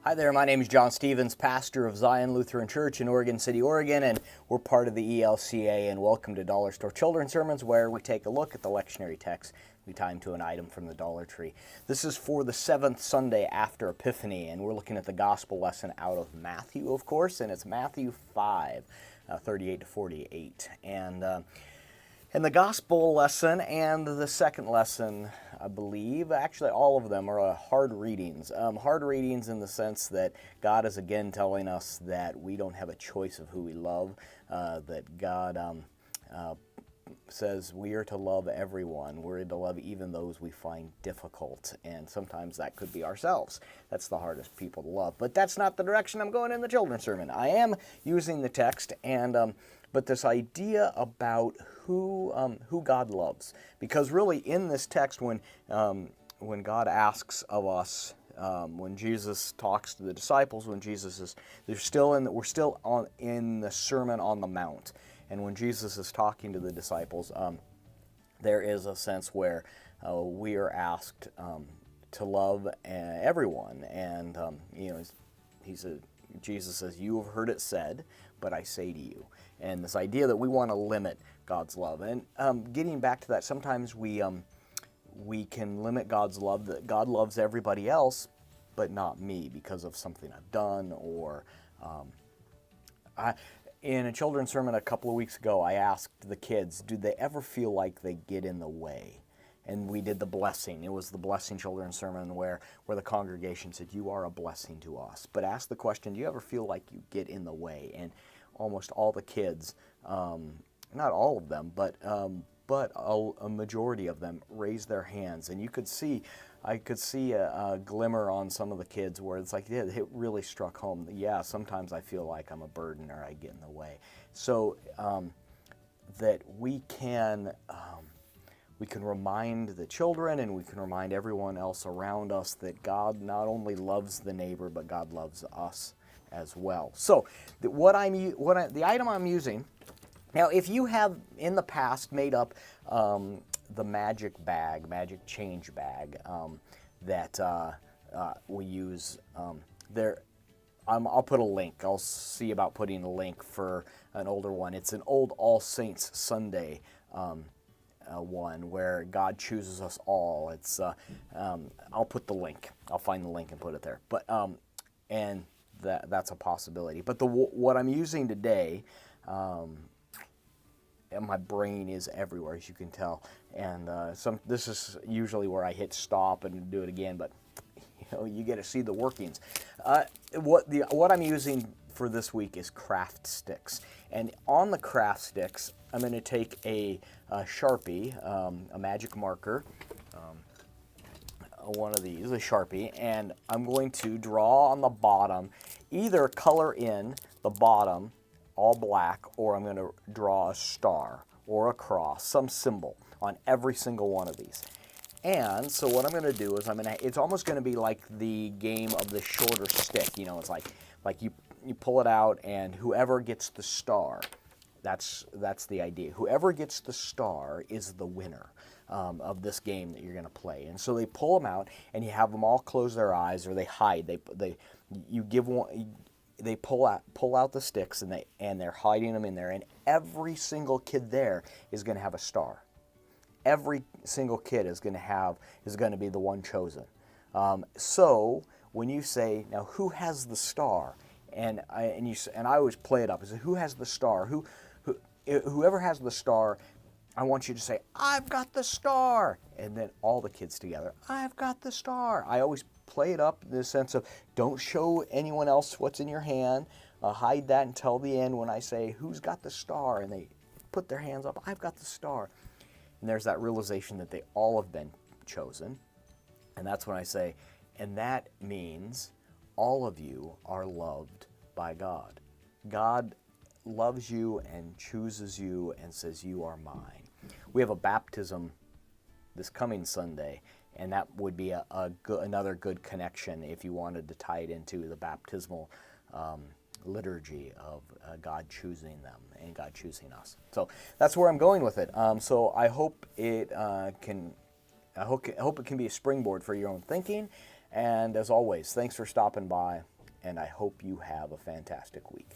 Hi there, my name is John Stevens, pastor of Zion Lutheran Church in Oregon City, Oregon, and we're part of the ELCA, and welcome to Dollar Store Children's Sermons, where we take a look at the lectionary text. We tie them to an item from the Dollar Tree. This is for the 7th Sunday after Epiphany, and we're looking at the gospel lesson out of Matthew, of course, and it's Matthew 5, 38 to 48. And the gospel lesson and the second lesson, I believe, actually all of them are hard readings. Hard readings in the sense that God is again telling us that we don't have a choice of who we love, that God says we are to love everyone. We're to love even those we find difficult, and sometimes that could be ourselves. That's the hardest people to love. But that's not the direction I'm going in the children's sermon. I am using the text, but this idea about who God loves, because really in this text, when God asks of us, when Jesus talks to the disciples, when Jesus is, we're still in the Sermon on the Mount, and when Jesus is talking to the disciples, there is a sense where we are asked to love everyone, and Jesus says, "You have heard it said, but I say to you." And this idea that we want to limit God's love. And getting back to that, sometimes we can limit God's love, that God loves everybody else, but not me because of something I've done. Or in a children's sermon a couple of weeks ago, I asked the kids, do they ever feel like they get in the way? And we did the blessing. It was the blessing children's sermon where the congregation said, "You are a blessing to us." But ask the question, do you ever feel like you get in the way? And almost all the kids, not all of them, but a majority of them raised their hands. And I could see a glimmer on some of the kids where it's like, yeah, it really struck home. Yeah, sometimes I feel like I'm a burden or I get in the way. So that we can remind the children, and we can remind everyone else around us that God not only loves the neighbor, but God loves us as well. So the item I'm using now, if you have in the past made up the magic change bag that we use there. I'll put a link. I'll see about putting a link for an older one. It's an old All Saints Sunday one where God chooses us all. It's I'll put the link. I'll find the link and put it there. But and that's a possibility. But what I'm using today, and my brain is everywhere, as you can tell. And this is usually where I hit stop and do it again. But you get to see the workings. What I'm using for this week is craft sticks. And on the craft sticks, I'm going to take a Sharpie, a magic marker, one of these, a Sharpie, and I'm going to draw on the bottom, either color in the bottom all black, or I'm going to draw a star or a cross, some symbol on every single one of these. And so what I'm going to do is it's almost going to be like the game of the shorter stick. It's like you pull it out, and whoever gets the star, that's the idea. Whoever gets the star is the winner of this game that you're going to play. And so they pull them out, and you have them all close their eyes, or they hide. They pull out the sticks, and they're hiding them in there. And every single kid there is going to have a star. Every single kid is going to be the one chosen. So when you say, now who has the star, and I always play it up. I say, who has the star? Whoever has the star, I want you to say, "I've got the star," and then all the kids together, "I've got the star." I always play it up in the sense of, don't show anyone else what's in your hand. Hide that until the end when I say, "Who's got the star?" and they put their hands up, "I've got the star." And there's that realization that they all have been chosen. And that's when I say, and that means all of you are loved by God. God loves you and chooses you and says, "You are mine." We have a baptism this coming Sunday, and that would be another good connection if you wanted to tie it into the baptismal liturgy of God choosing them and God choosing us. So that's where I'm going with it. So I hope it can be a springboard for your own thinking. And as always, thanks for stopping by. and I hope you have a fantastic week.